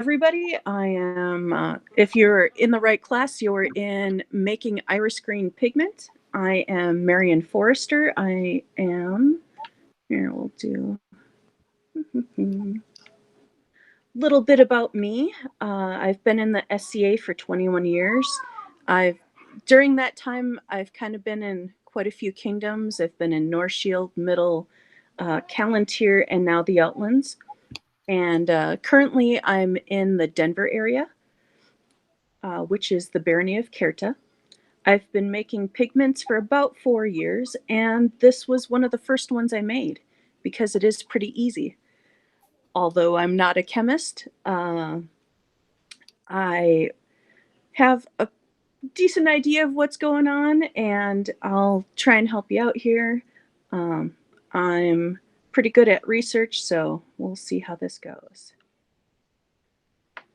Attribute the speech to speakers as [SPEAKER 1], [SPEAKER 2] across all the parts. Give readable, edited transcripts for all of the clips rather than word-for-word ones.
[SPEAKER 1] everybody. I am, if you're in the right class, you're in Making Iris Green Pigment. I am Marion Forrester. I am, here we'll do a little bit about me. I've been in the SCA for 21 years. During that time, I've kind of been in quite a few kingdoms. I've been in North Shield, Middle, Callantyre, and now the Outlands. And currently I'm in the Denver area, which is the barony of Cairta. I've been making pigments for about 4 years, and this was one of the first ones I made because it is pretty easy. Although I'm not a chemist, I have a decent idea of what's going on, and I'll try and help you out here. I'm pretty good at research, so we'll see how this goes.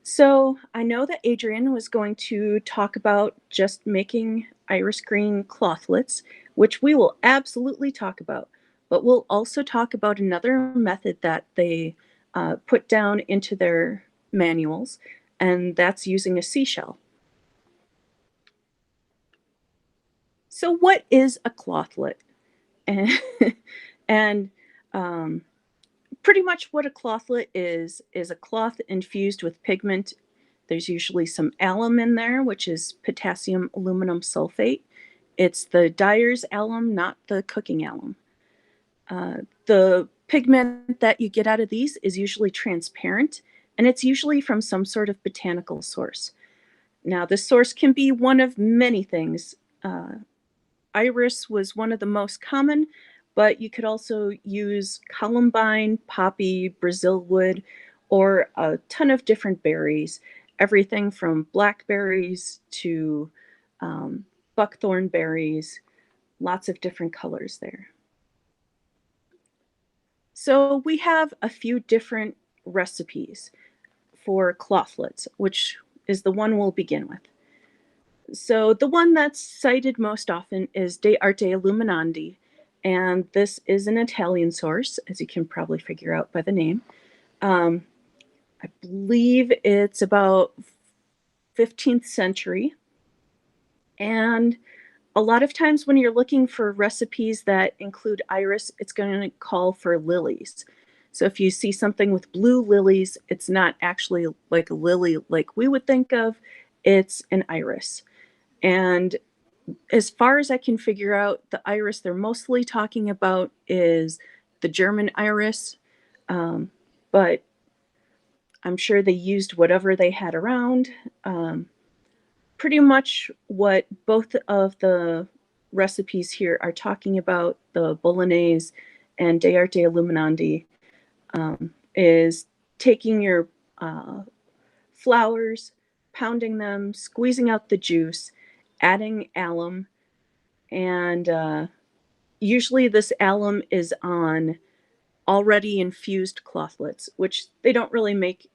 [SPEAKER 1] So I know that Adrian was going to talk about just making iris green clothlets, which we will absolutely talk about, but we'll also talk about another method that they put down into their manuals, and that's using a seashell. So what is a clothlet? And pretty much what a clothlet is a cloth infused with pigment. There's usually some alum in there, which is potassium aluminum sulfate. It's the dyer's alum, not the cooking alum. The pigment that you get out of these is usually transparent, and it's usually from some sort of botanical source. Now, this source can be one of many things. Iris was one of the most common, but you could also use columbine, poppy, Brazil wood, or a ton of different berries, everything from blackberries to buckthorn berries, lots of different colors there. So we have a few different recipes for clothlets, which is the one we'll begin with. So the one that's cited most often is De Arte Illuminandi, and this is an Italian source, as you can probably figure out by the name. I believe it's about 15th century, and a lot of times when you're looking for recipes that include iris, it's going to call for lilies. So if you see something with blue lilies, it's not actually like a lily like we would think of, it's an iris. And as far as I can figure out, the iris they're mostly talking about is the German iris, but I'm sure they used whatever they had around. Pretty much what both of the recipes here are talking about, the Bolognese and De Arte Illuminandi, is taking your flours, pounding them, squeezing out the juice, adding alum, and usually this alum is on already infused clothlets, which they don't really make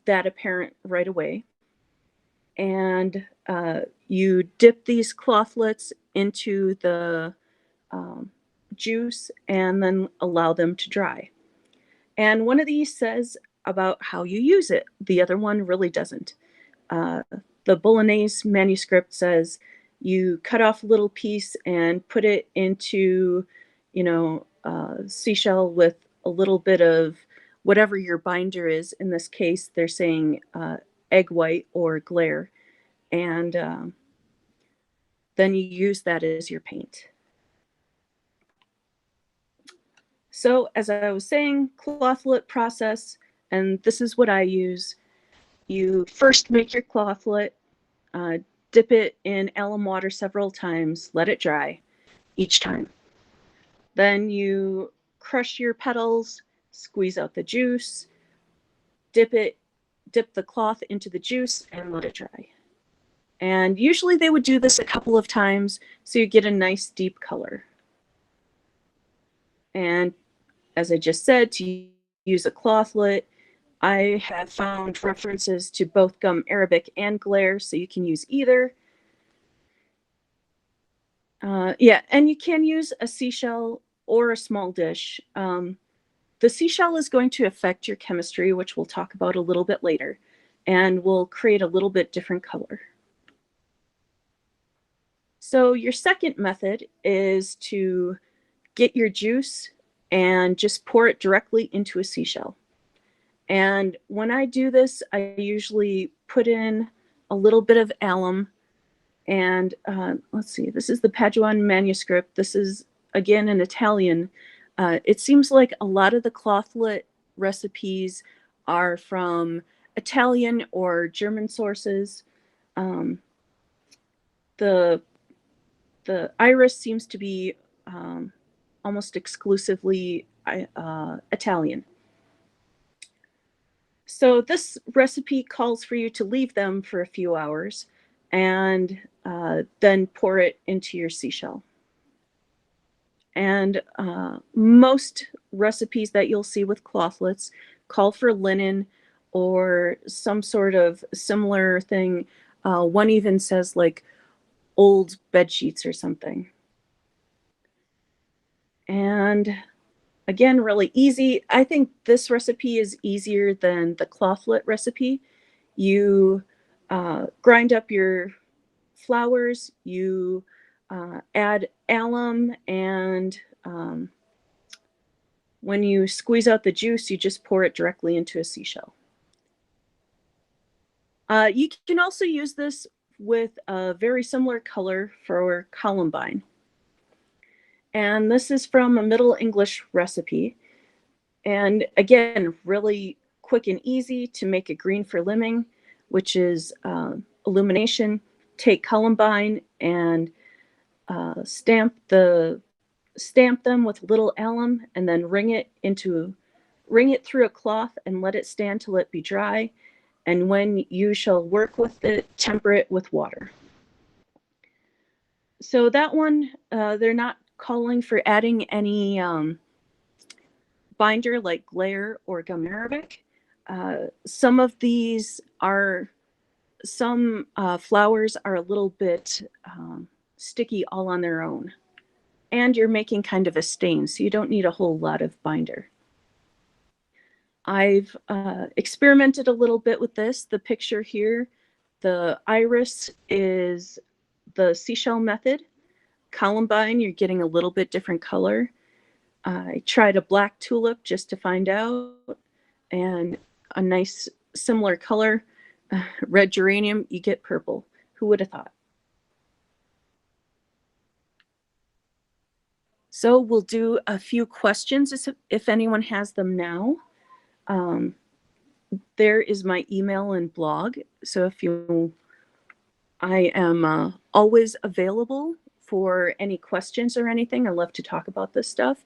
[SPEAKER 1] that apparent right away. And you dip these clothlets into the juice and then allow them to dry. And one of these says about how you use it. The other one really doesn't. The Bolognese manuscript says you cut off a little piece and put it into, seashell with a little bit of whatever your binder is. In this case, they're saying egg white or glare. And then you use that as your paint. So as I was saying, clothlet process, and this is what I use. You first make your clothlet, dip it in alum water several times, let it dry each time. Then you crush your petals, squeeze out the juice, dip the cloth into the juice and let it dry. And usually they would do this a couple of times so you get a nice deep color. And as I just said, to use a clothlet, I have found references to both gum arabic and glare, so you can use either. And you can use a seashell or a small dish. The seashell is going to affect your chemistry, which we'll talk about a little bit later. and will create a little bit different color. So your second method is to get your juice and just pour it directly into a seashell. And when I do this, I usually put in a little bit of alum. And let's see, this is the Paduan manuscript. This is, again, in Italian. It seems like a lot of the clothlet recipes are from Italian or German sources. Um, the iris seems to be almost exclusively Italian. So this recipe calls for you to leave them for a few hours and then pour it into your seashell. And most recipes that you'll see with clothlets call for linen or some sort of similar thing. One even says like old bed sheets or something. And again, really easy. I think this recipe is easier than the clothlet recipe. You grind up your flours, you add alum, and when you squeeze out the juice, you just pour it directly into a seashell. You can also use this with a very similar color for columbine. And this is from a Middle English recipe. And again, really quick and easy to make a green for limning, which is illumination. Take columbine and stamp them with little alum, and then wring it through a cloth and let it stand till it be dry. And when you shall work with it, temper it with water. So that one, they're not calling for adding any binder like glaire or gum arabic. Some of these are, some flowers are a little bit sticky all on their own. And you're making kind of a stain, so you don't need a whole lot of binder. I've experimented a little bit with this. The picture here, the iris is the seashell method. Columbine, you're getting a little bit different color. I tried a black tulip just to find out, and a nice similar color. Red geranium, you get purple. Who would have thought? So we'll do a few questions if anyone has them now. There is my email and blog. So I am always available for any questions or anything. I love to talk about this stuff.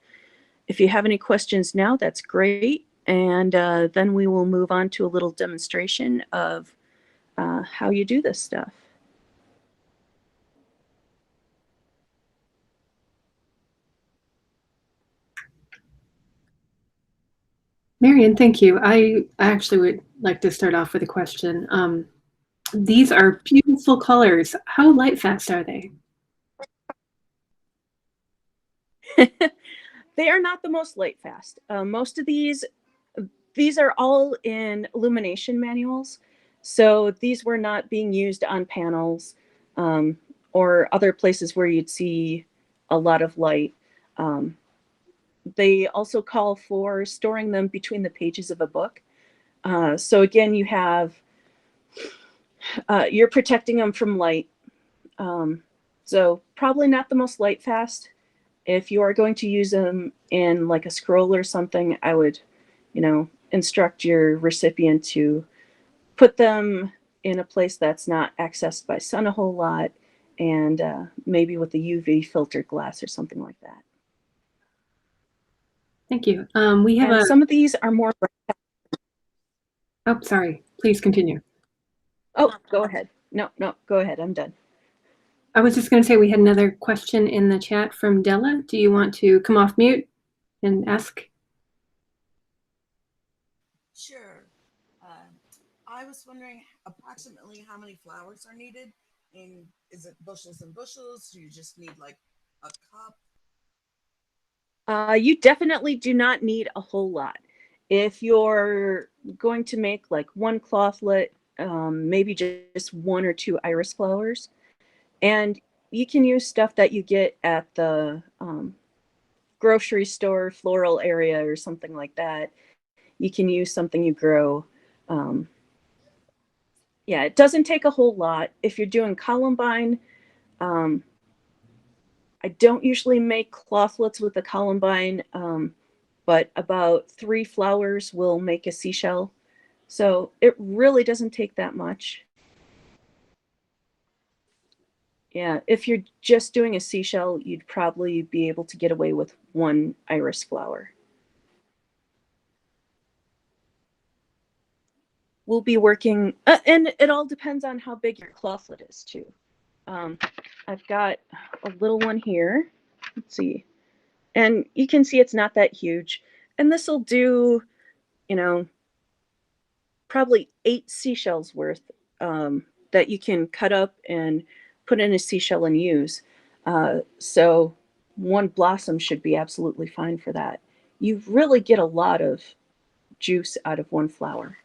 [SPEAKER 1] If you have any questions now, that's great. And then we will move on to a little demonstration of how you do this stuff.
[SPEAKER 2] Marian, thank you. I actually would like to start off with a question. These are beautiful colors. How light fast are they?
[SPEAKER 1] They are not the most light fast. Most of these are all in illumination manuals. So these were not being used on panels or other places where you'd see a lot of light. They also call for storing them between the pages of a book. So again, you have, you're protecting them from light. So probably not the most light fast. If you are going to use them in like a scroll or something, I would, instruct your recipient to put them in a place that's not accessed by sun a whole lot, and maybe with a UV filtered glass or something like that.
[SPEAKER 2] Thank you. We have
[SPEAKER 1] some of these are more.
[SPEAKER 2] Oh, sorry. Please continue.
[SPEAKER 1] Oh, go ahead. No, go ahead. I'm done.
[SPEAKER 2] I was just going to say we had another question in the chat from Della. Do you want to come off mute and ask?
[SPEAKER 3] Sure. I was wondering approximately how many flowers are needed. And is it bushels and bushels? Do you just need like a cup?
[SPEAKER 1] You definitely do not need a whole lot. If you're going to make like one clothlet, maybe just 1 or 2 iris flowers. And you can use stuff that you get at the grocery store floral area or something like that. You can use something you grow. Yeah, it doesn't take a whole lot. If you're doing columbine, I don't usually make clothlets with the columbine, but about 3 flowers will make a seashell. So it really doesn't take that much. Yeah, if you're just doing a seashell, you'd probably be able to get away with 1 iris flower. We'll be working, and it all depends on how big your clothlet is too. I've got a little one here. Let's see. And you can see it's not that huge. And this will do, you know, probably 8 seashells worth that you can cut up and put in a seashell and use. So 1 blossom should be absolutely fine for that. You really get a lot of juice out of 1 flower.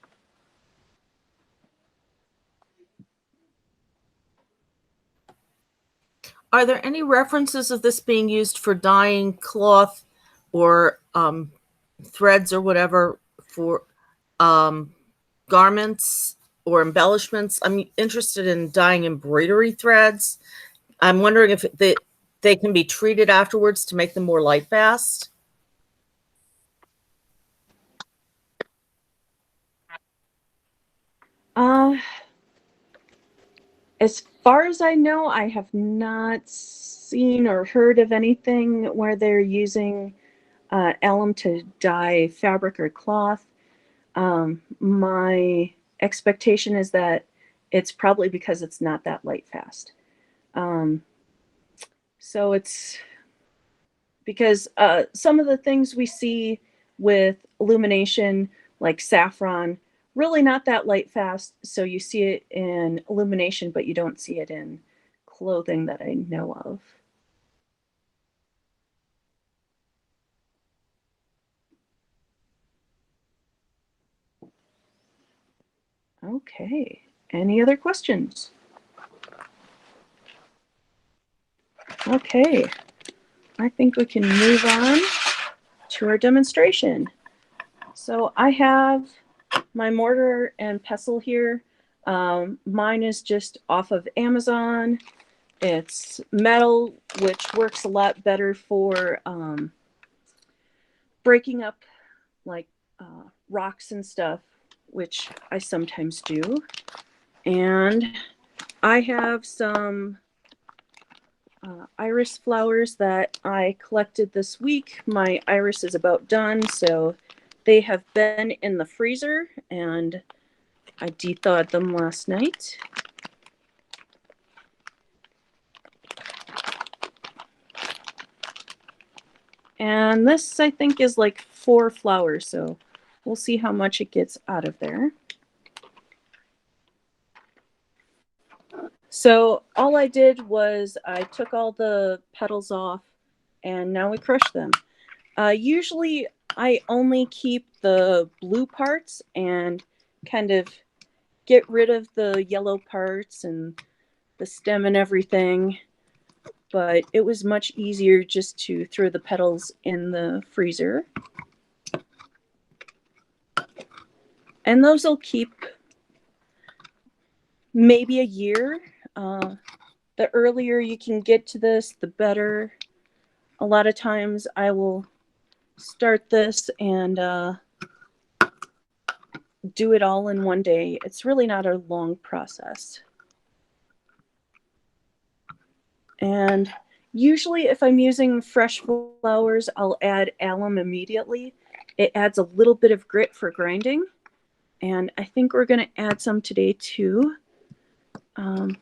[SPEAKER 4] Are there any references of this being used for dyeing cloth or threads or whatever for garments or embellishments? I'm interested in dyeing embroidery threads. I'm wondering if they can be treated afterwards to make them more light fast.
[SPEAKER 1] As far as I know, I have not seen or heard of anything where they're using alum to dye fabric or cloth. My expectation is that it's probably because it's not that light fast. So it's because some of the things we see with illumination, like saffron, really not that light fast. So you see it in illumination, but you don't see it in clothing that I know of. Okay, any other questions? Okay, I think we can move on to our demonstration. So I have my mortar and pestle here. Mine is just off of Amazon. It's metal, which works a lot better for breaking up like rocks and stuff, which I sometimes do. And I have some iris flowers that I collected this week. My iris is about done, so they have been in the freezer, and I de-thawed them last night. And this, I think, is like 4 flowers, so we'll see how much it gets out of there. So all I did was I took all the petals off, and now we crush them. Usually I only keep the blue parts and kind of get rid of the yellow parts and the stem and everything. But it was much easier just to throw the petals in the freezer. And those will keep maybe a year. The earlier you can get to this, the better. A lot of times I will start this and do it all in one day. It's really not a long process. And usually if I'm using fresh flowers, I'll add alum immediately. It adds a little bit of grit for grinding. And I think we're going to add some today too,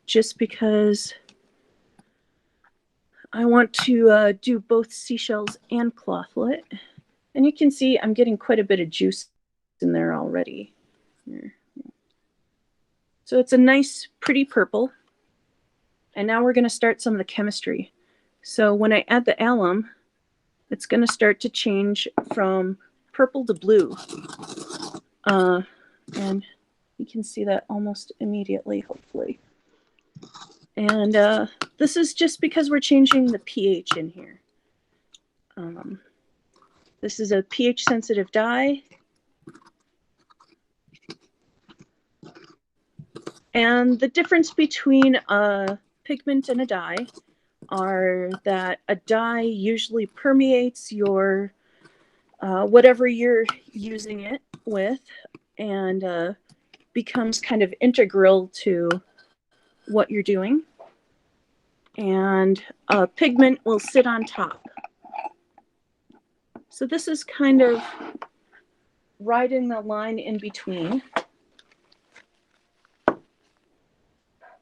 [SPEAKER 1] just because I want to do both seashells and clothlet. And you can see I'm getting quite a bit of juice in there already. So it's a nice, pretty purple. And now we're going to start some of the chemistry. So when I add the alum, it's going to start to change from purple to blue. And You can see that almost immediately, hopefully. And this is just because we're changing the pH in here. This is a pH sensitive dye. And the difference between a pigment and a dye are that a dye usually permeates your whatever you're using it with and becomes kind of integral to what you're doing. And a pigment will sit on top. So this is kind of right in the line in between,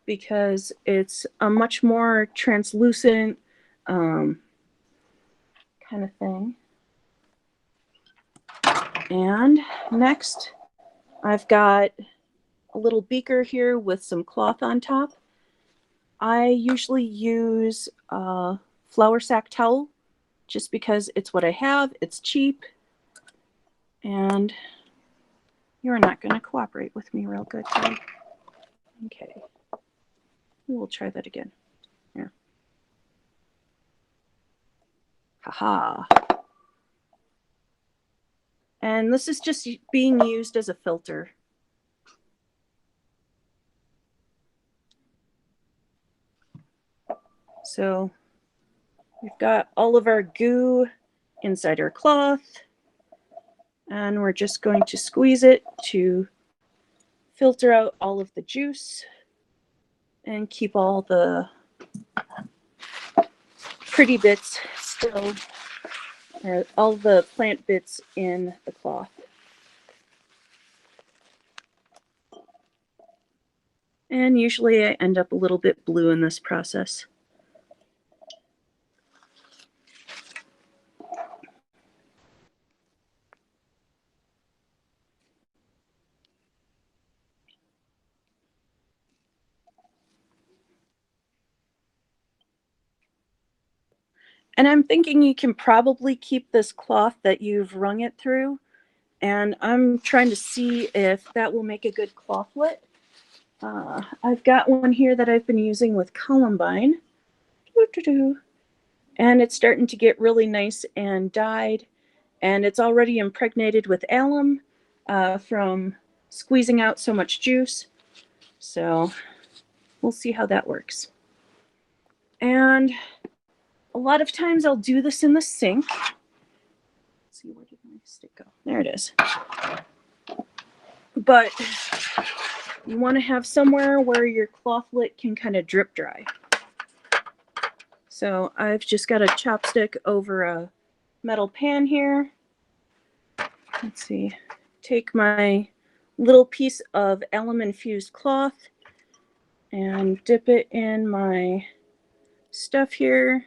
[SPEAKER 1] because it's a much more translucent kind of thing. And next, I've got a little beaker here with some cloth on top. I usually use a flour sack towel just because it's what I have. It's cheap. And you're not going to cooperate with me real good, Kelly. Okay. We'll try that again. Here. Haha. And this is just being used as a filter. So we've got all of our goo inside our cloth, and we're just going to squeeze it to filter out all of the juice and keep all the pretty bits still, or all the plant bits in the cloth. And usually I end up a little bit blue in this process. And I'm thinking you can probably keep this cloth that you've wrung it through. And I'm trying to see if that will make a good clothlet. I've got one here that I've been using with columbine. And it's starting to get really nice and dyed. And it's already impregnated with alum from squeezing out so much juice. So we'll see how that works. And a lot of times I'll do this in the sink. Let's see, where did my stick go? There it is. But you want to have somewhere where your clothlet can kind of drip dry. So I've just got a chopstick over a metal pan here. Let's see. Take my little piece of alum infused cloth and dip it in my stuff here.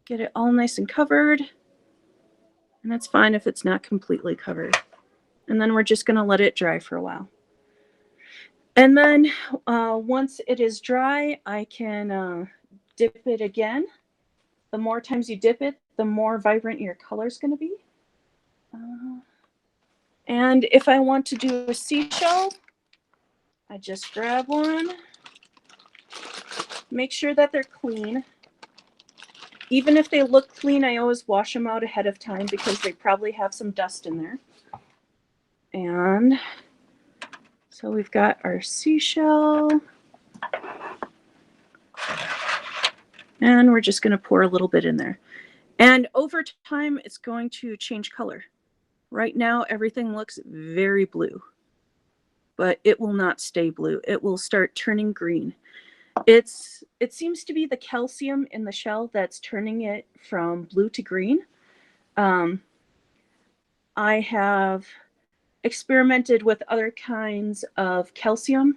[SPEAKER 1] Get it all nice and covered. And that's fine if it's not completely covered. And then we're just going to let it dry for a while. And then once it is dry, I can dip it again. The more times you dip it, the more vibrant your color is going to be. And if I want to do a seashell, I just grab one. Make sure that they're clean. Even if they look clean, I always wash them out ahead of time because they probably have some dust in there. And so we've got our seashell. And we're just going to pour a little bit in there. And over time, it's going to change color. Right now, everything looks very blue. But it will not stay blue. It will start turning green. It seems to be the calcium in the shell that's turning it from blue to green. I have experimented with other kinds of calcium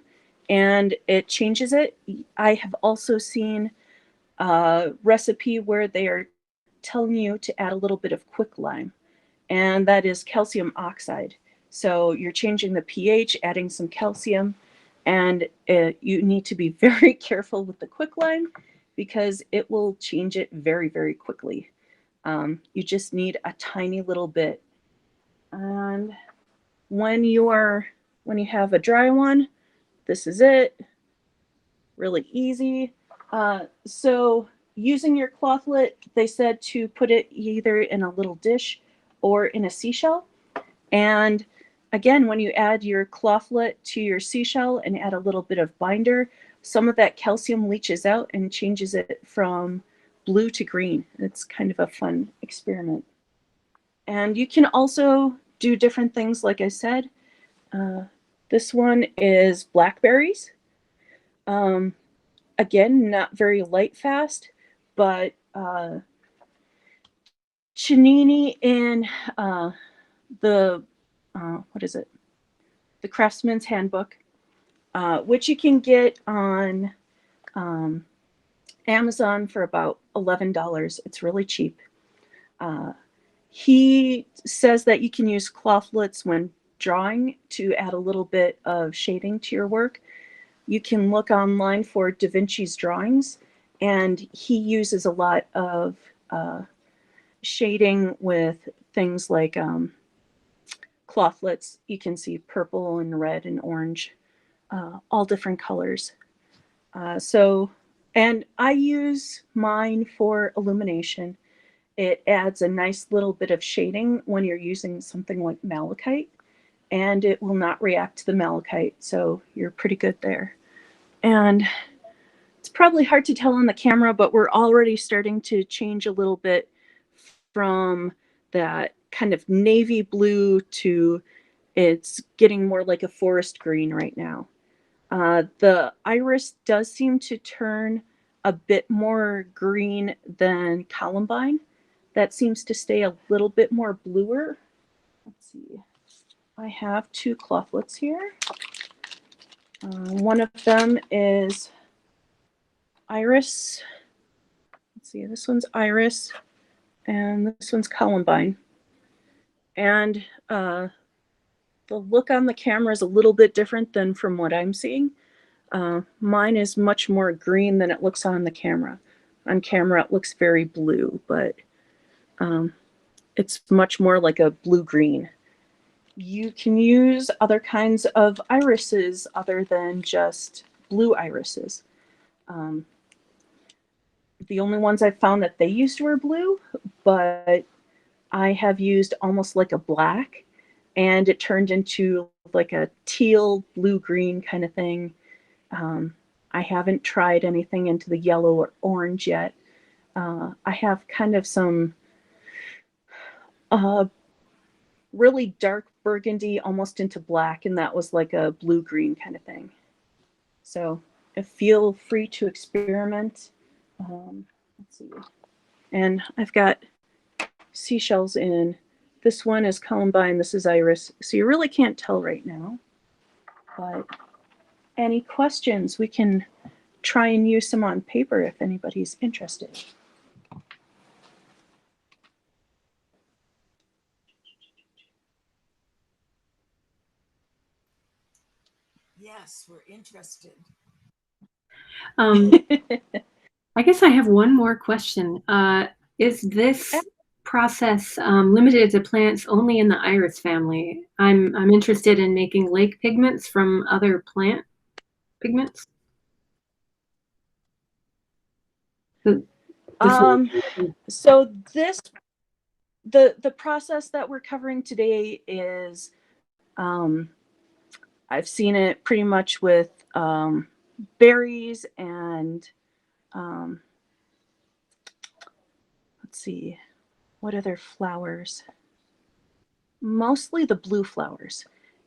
[SPEAKER 1] and it changes it. I have also seen a recipe where they are telling you to add a little bit of quicklime, and that is calcium oxide. So you're changing the pH, adding some calcium, and you need to be very careful with the quicklime because it will change it very, very quickly. You just need a tiny little bit. And when you have a dry one, this is it. Really easy. So using your clothlet, they said to put it either in a little dish or in a seashell. And again, when you add your clothlet to your seashell and add a little bit of binder, some of that calcium leaches out and changes it from blue to green. It's kind of a fun experiment. And you can also do different things, like I said. This one is blackberries. Again, not very light fast, but Chinini in the what is it? The Craftsman's Handbook, which you can get on Amazon for about $11. It's really cheap. He says that you can use clothlets when drawing to add a little bit of shading to your work. You can look online for Da Vinci's drawings, and he uses a lot of shading with things like clothlets. You can see purple and red and orange, all different colors. And I use mine for illumination. It adds a nice little bit of shading when you're using something like malachite, and it will not react to the malachite, so you're pretty good there. And it's probably hard to tell on the camera, but we're already starting to change a little bit from that kind of navy blue to it's getting more like a forest green right now. The iris does seem to turn a bit more green than columbine. That seems to stay a little bit more bluer. Let's see. I have two clothlets here. One of them is iris. Let's see, this one's iris, and this one's columbine. And the look on the camera is a little bit different than from what I'm seeing. Mine is much more green than it looks on the camera. On camera, it looks very blue, but it's much more like a blue-green. You can use other kinds of irises other than just blue irises. The only ones I've found that they used were blue, but I have used almost like a black, and it turned into like a teal, blue-green kind of thing. I haven't tried anything into the yellow or orange yet. I have kind of some really dark burgundy almost into black, and that was like a blue-green kind of thing. So feel free to experiment. Let's see. And I've got seashells in. This one is columbine, this is iris. So you really can't tell right now. But any questions, we can try and use some on paper if anybody's interested.
[SPEAKER 3] Yes, we're interested.
[SPEAKER 2] I guess I have one more question. Is this process limited to plants only in the iris family? I'm interested in making lake pigments from other plant pigments.
[SPEAKER 1] So the process that we're covering today is I've seen it pretty much with berries and let's see, what other flowers? Mostly the blue flowers.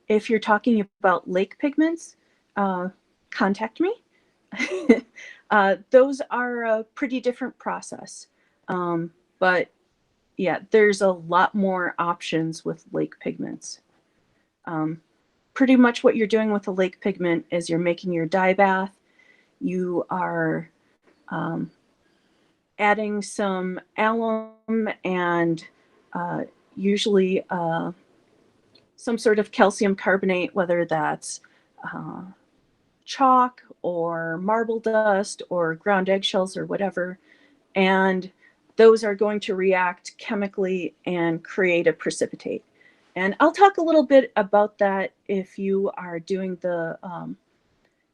[SPEAKER 1] If you're talking about lake pigments, contact me. Those are a pretty different process. But yeah, there's a lot more options with lake pigments. Pretty much what you're doing with a lake pigment is you're making your dye bath. You are adding some alum and usually some sort of calcium carbonate, whether that's chalk or marble dust or ground eggshells or whatever. And those are going to react chemically and create a precipitate. And I'll talk a little bit about that if you are doing the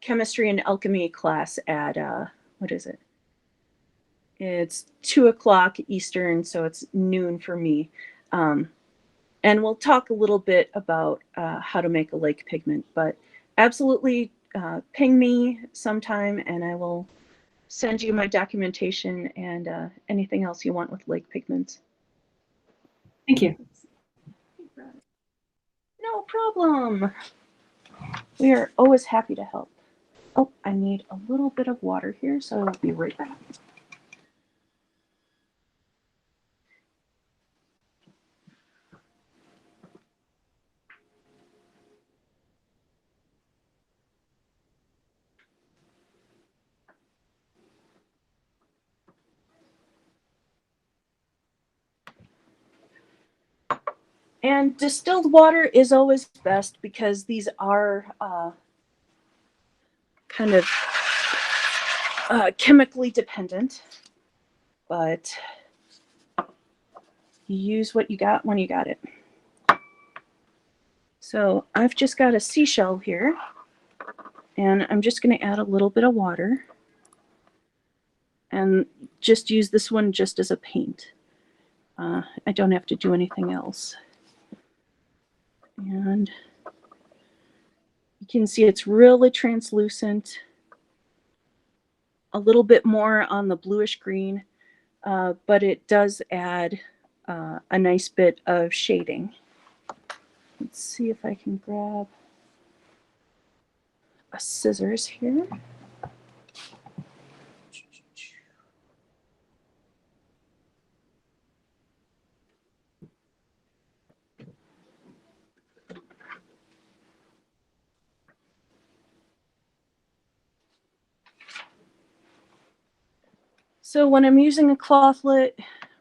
[SPEAKER 1] chemistry and alchemy class at, what is it? It's 2 o'clock Eastern, so it's noon for me. And we'll talk a little bit about how to make a lake pigment, but absolutely ping me sometime and I will send you my documentation and anything else you want with lake pigments.
[SPEAKER 2] Thank you.
[SPEAKER 1] No problem. We are always happy to help. Oh, I need a little bit of water here, so I'll be right back. And distilled water is always best because these are kind of chemically dependent, but you use what you got when you got it. So I've just got a seashell here, and I'm just going to add a little bit of water and just use this one just as a paint. I don't have to do anything else. And you can see it's really translucent, a little bit more on the bluish green, but it does add a nice bit of shading. Let's see if I can grab a scissors here. So when I'm using a clothlet,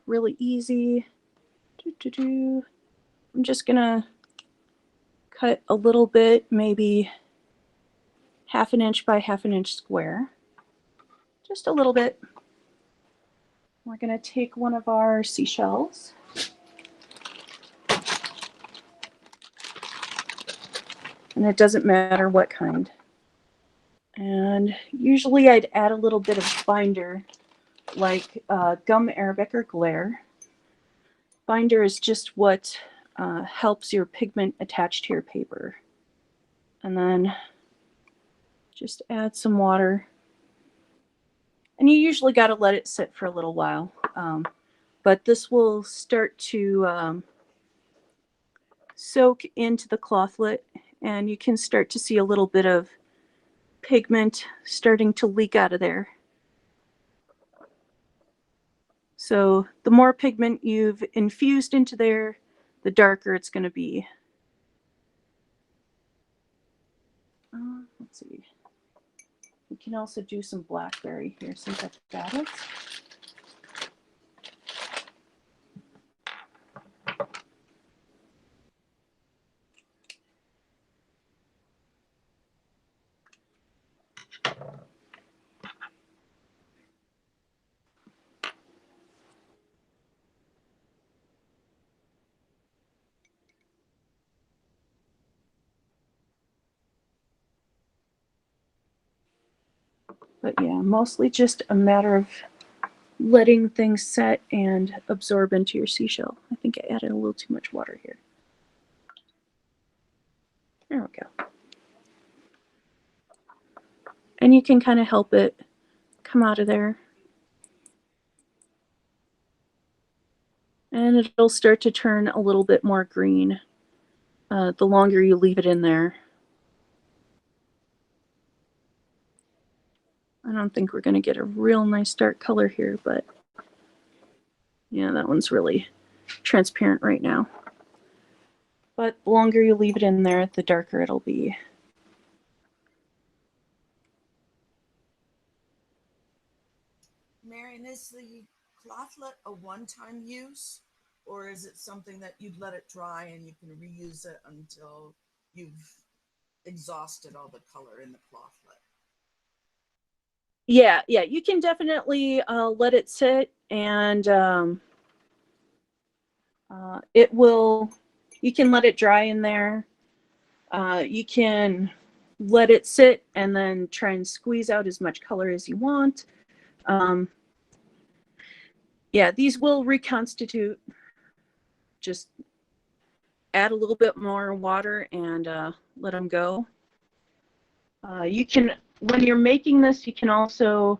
[SPEAKER 1] really easy. I'm just gonna cut a little bit, maybe 1/2 inch by 1/2 inch square. Just a little bit. We're gonna take one of our seashells. And it doesn't matter what kind. And usually I'd add a little bit of binder, like gum arabic or glare. Binder is just what helps your pigment attach to your paper. And then just add some water. And you usually got to let it sit for a little while. But this will start to soak into the clothlet, and you can start to see a little bit of pigment starting to leak out of there. So the more pigment you've infused into there, the darker it's going to be. Let's see. We can also do some blackberry here since I've got it. But yeah, mostly just a matter of letting things set and absorb into your seashell. I think I added a little too much water here. There we go. And you can kind of help it come out of there. And it'll start to turn a little bit more green the longer you leave it in there. I don't think we're going to get a real nice dark color here, but yeah, that one's really transparent right now. But the longer you leave it in there, the darker it'll be.
[SPEAKER 3] Marion, is the clothlet a one-time use, or is it something that you'd let it dry and you can reuse it until you've exhausted all the color in the clothlet?
[SPEAKER 1] Yeah, yeah, you can definitely let it sit, and it will. You can let it dry in there. You can let it sit and then try and squeeze out as much color as you want. Yeah, these will reconstitute. Just add a little bit more water and let them go. You can, when you're making this, you can also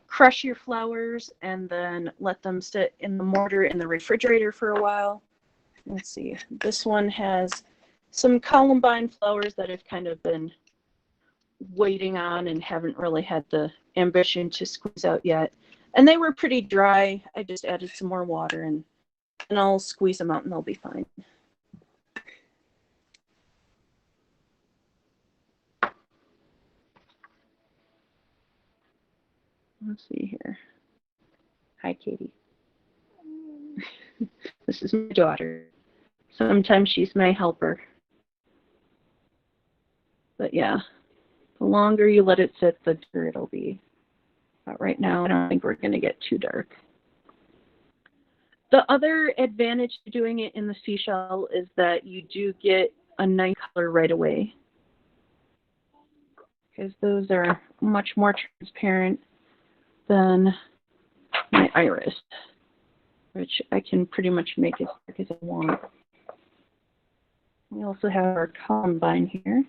[SPEAKER 1] crush your flowers and then let them sit in the mortar in the refrigerator for a while. Let's see, this one has some columbine flowers that I've kind of been waiting on and haven't really had the ambition to squeeze out yet. And they were pretty dry. I just added some more water and I'll squeeze them out and they'll be fine. Let's see here. Hi, Katie. This is my daughter. Sometimes she's my helper. But yeah, the longer you let it sit, the darker it'll be. But right now, I don't think we're going to get too dark. The other advantage to doing it in the seashell is that you do get a nice color right away, because those are much more transparent than my iris, which I can pretty much make as dark as I want. We also have our columbine here.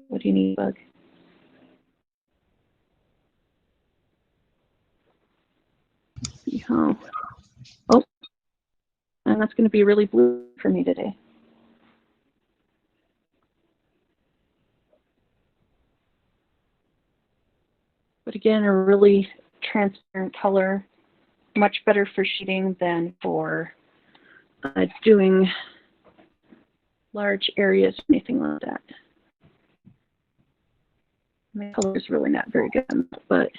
[SPEAKER 1] What do you need, Bug? Oh, oh, and that's going to be really blue for me today. But again, a really transparent color, much better for sheeting than for doing large areas or anything like that. My color is really not very good, but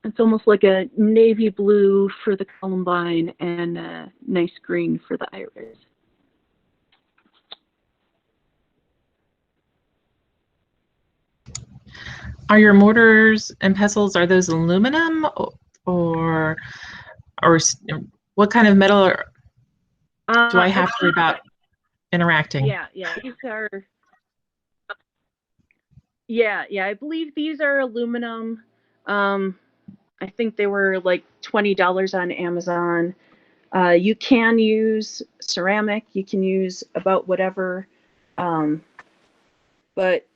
[SPEAKER 1] it's almost like a navy blue for the columbine and a nice green for the iris.
[SPEAKER 5] Are your mortars and pestles, are those aluminum or what kind of metal do I have to worry about interacting?
[SPEAKER 1] Yeah, these are. Yeah, I believe these are aluminum. I think they were like $20 on Amazon. You can use ceramic. You can use about whatever. But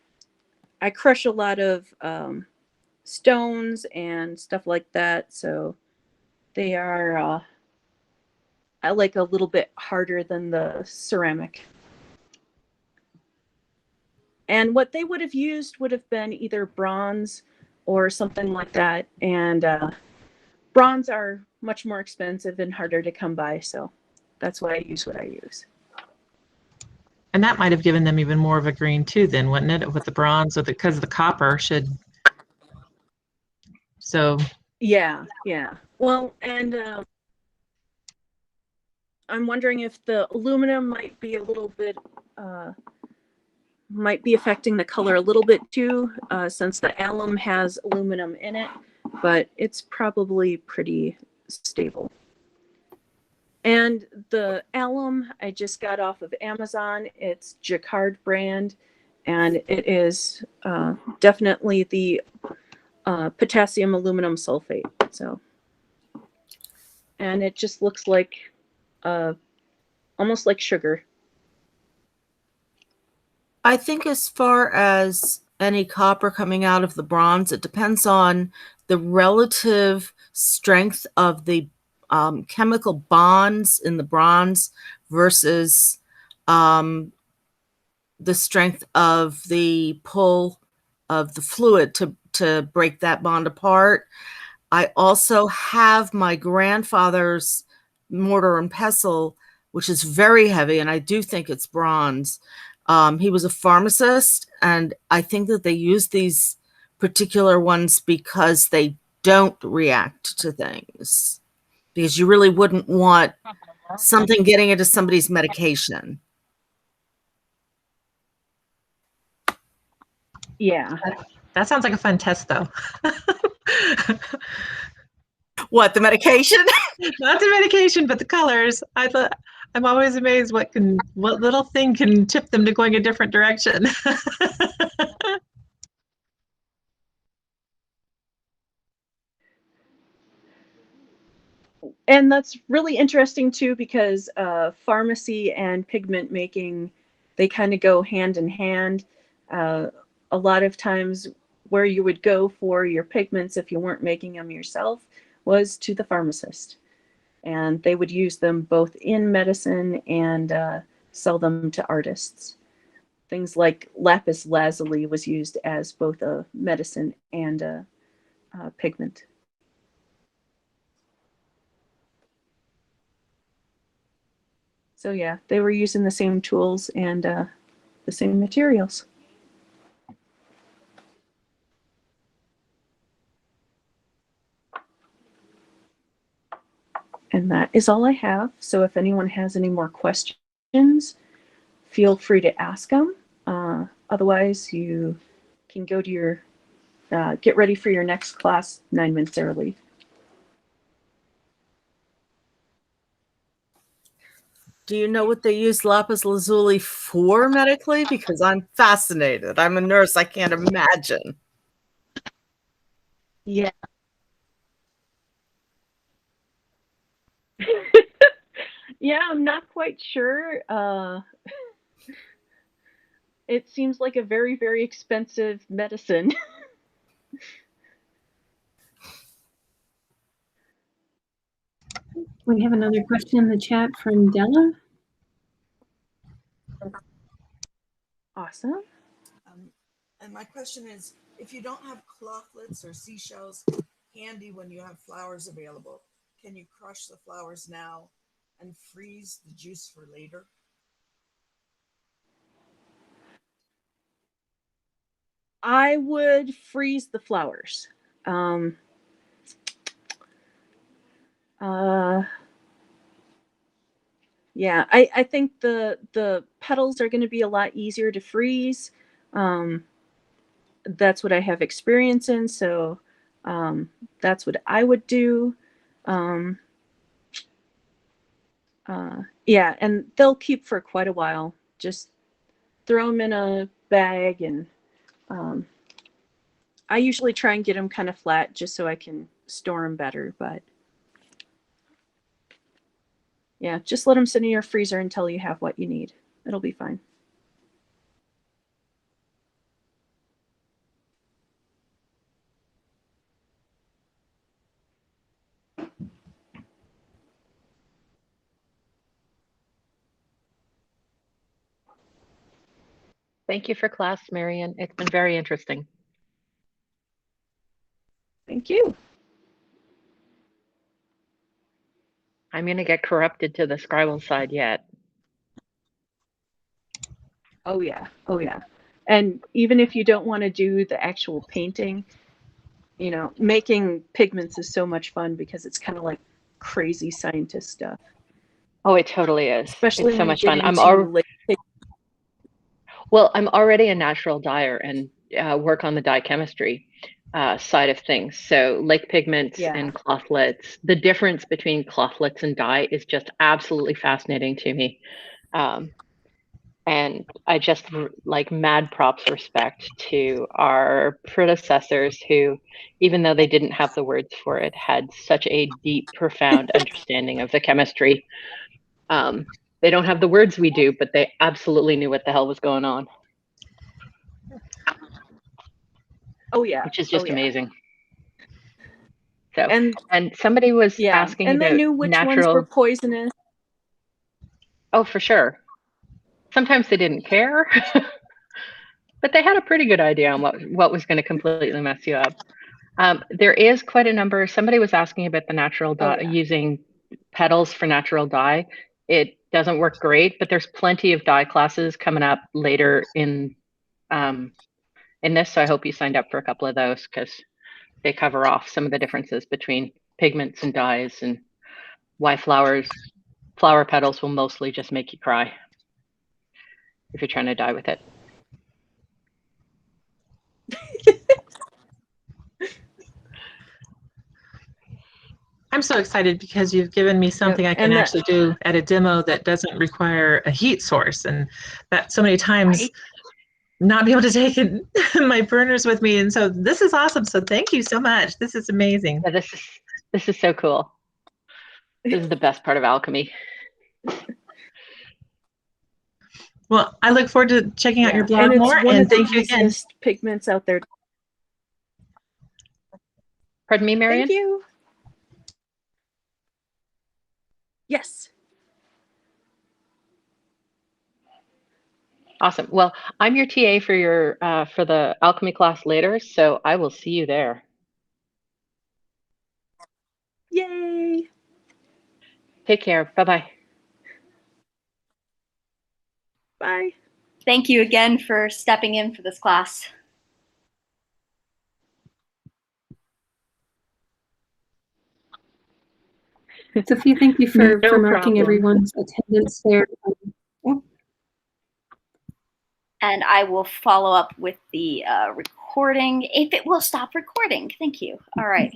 [SPEAKER 1] I crush a lot of stones and stuff like that, so they are I like a little bit harder than the ceramic. And what they would have used would have been either bronze or something like that. And bronze are much more expensive and harder to come by, so that's why I use what I use.
[SPEAKER 5] And that might have given them even more of a green too, then, wouldn't it? With the bronze, because the copper should. So.
[SPEAKER 1] Yeah. Well, and I'm wondering if the aluminum might be a little bit, might be affecting the color a little bit too, since the alum has aluminum in it, but it's probably pretty stable. And the alum I just got off of Amazon. It's Jacquard brand, and it is definitely the potassium aluminum sulfate. So, and it just looks like almost like sugar.
[SPEAKER 4] I think as far as any copper coming out of the bronze, it depends on the relative strength of the chemical bonds in the bronze versus the strength of the pull of the fluid to break that bond apart. I also have my grandfather's mortar and pestle, which is very heavy, and I do think it's bronze. He was a pharmacist, and I think that they use these particular ones because they don't react to things. Because you really wouldn't want something getting into somebody's medication.
[SPEAKER 1] Yeah.
[SPEAKER 5] That sounds like a fun test, though.
[SPEAKER 4] What, the medication?
[SPEAKER 5] Not the medication, but the colors. I'm always amazed what little thing can tip them to going a different direction.
[SPEAKER 1] And that's really interesting too, because pharmacy and pigment making, they kind of go hand in hand. Uh, a lot of times where you would go for your pigments if you weren't making them yourself was to the pharmacist. And they would use them both in medicine and sell them to artists. Things like lapis lazuli was used as both a medicine and a pigment. So yeah, they were using the same tools and the same materials. And that is all I have. So if anyone has any more questions, feel free to ask them. Otherwise, you can go to your, get ready for your next class 9 minutes early.
[SPEAKER 4] Do you know what they use lapis lazuli for medically? Because I'm fascinated. I'm a nurse. I can't imagine.
[SPEAKER 1] Yeah. Yeah, I'm not quite sure. It seems like a very, very expensive medicine.
[SPEAKER 2] We have another question in the chat from Della.
[SPEAKER 1] Awesome.
[SPEAKER 3] And my question is, if you don't have clothlets or seashells handy when you have flowers available, can you crush the flowers now and freeze the juice for later?
[SPEAKER 1] I would freeze the flowers. Yeah, I think the petals are going to be a lot easier to freeze. That's what I have experience in, so that's what I would do. Yeah, and they'll keep for quite a while. Just throw them in a bag, and I usually try and get them kind of flat just so I can store them better. But yeah, just let them sit in your freezer until you have what you need. It'll be fine.
[SPEAKER 6] Thank you for class, Marian. It's been very interesting.
[SPEAKER 1] Thank you.
[SPEAKER 6] I'm going to get corrupted to the scribble side yet.
[SPEAKER 1] Oh yeah. Oh yeah. And even if you don't want to do the actual painting, you know, making pigments is so much fun because it's kind of like crazy scientist stuff.
[SPEAKER 6] Oh, it totally is.
[SPEAKER 1] Especially
[SPEAKER 6] It's so
[SPEAKER 1] when you
[SPEAKER 6] much
[SPEAKER 1] get
[SPEAKER 6] fun.
[SPEAKER 1] into
[SPEAKER 6] Well, I'm already a natural dyer and work on the dye chemistry side of things. So lake pigments
[SPEAKER 1] yeah.
[SPEAKER 6] and clothlets, the difference between clothlets and dye is just absolutely fascinating to me. And I just like mad props respect to our predecessors who, even though they didn't have the words for it, had such a deep, profound understanding of the chemistry. They don't have the words we do, but they absolutely knew what the hell was going on.
[SPEAKER 1] Oh yeah.
[SPEAKER 6] Which is just
[SPEAKER 1] oh, yeah.
[SPEAKER 6] amazing. So,
[SPEAKER 1] and
[SPEAKER 6] somebody was
[SPEAKER 1] yeah,
[SPEAKER 6] asking
[SPEAKER 1] and they
[SPEAKER 6] about
[SPEAKER 1] knew which
[SPEAKER 6] natural.
[SPEAKER 1] ones were poisonous.
[SPEAKER 6] Oh, for sure. Sometimes they didn't care, but they had a pretty good idea on what was going to completely mess you up. There is quite a number. Somebody was asking about the natural dye, using petals for natural dye. It doesn't work great, but there's plenty of dye classes coming up later in this. So I hope you signed up for a couple of those because they cover off some of the differences between pigments and dyes and why flower petals will mostly just make you cry if you're trying to dye with it.
[SPEAKER 5] I'm so excited because you've given me something I can actually do at a demo that doesn't require a heat source, and that so many times not be able to take my burners with me. And so this is awesome. So thank you so much. This is amazing.
[SPEAKER 6] Yeah, this is so cool. This is the best part of alchemy.
[SPEAKER 5] Well, I look forward to checking out your blog
[SPEAKER 1] and
[SPEAKER 5] more.
[SPEAKER 1] It's one
[SPEAKER 5] And
[SPEAKER 1] of the
[SPEAKER 5] thank you again.
[SPEAKER 1] easiest pigments out there.
[SPEAKER 6] Pardon me, Marion?
[SPEAKER 1] Thank you. Yes.
[SPEAKER 6] Awesome. Well, I'm your TA for your for the alchemy class later, so I will see you there.
[SPEAKER 1] Yay.
[SPEAKER 6] Take care. Bye-bye.
[SPEAKER 1] Bye.
[SPEAKER 7] Thank you again for stepping in for this class.
[SPEAKER 2] Sophia, thank you for
[SPEAKER 6] No
[SPEAKER 2] marking
[SPEAKER 6] problem.
[SPEAKER 2] everyone's attendance there.
[SPEAKER 7] And I will follow up with the recording if it will stop recording. Thank you. All right.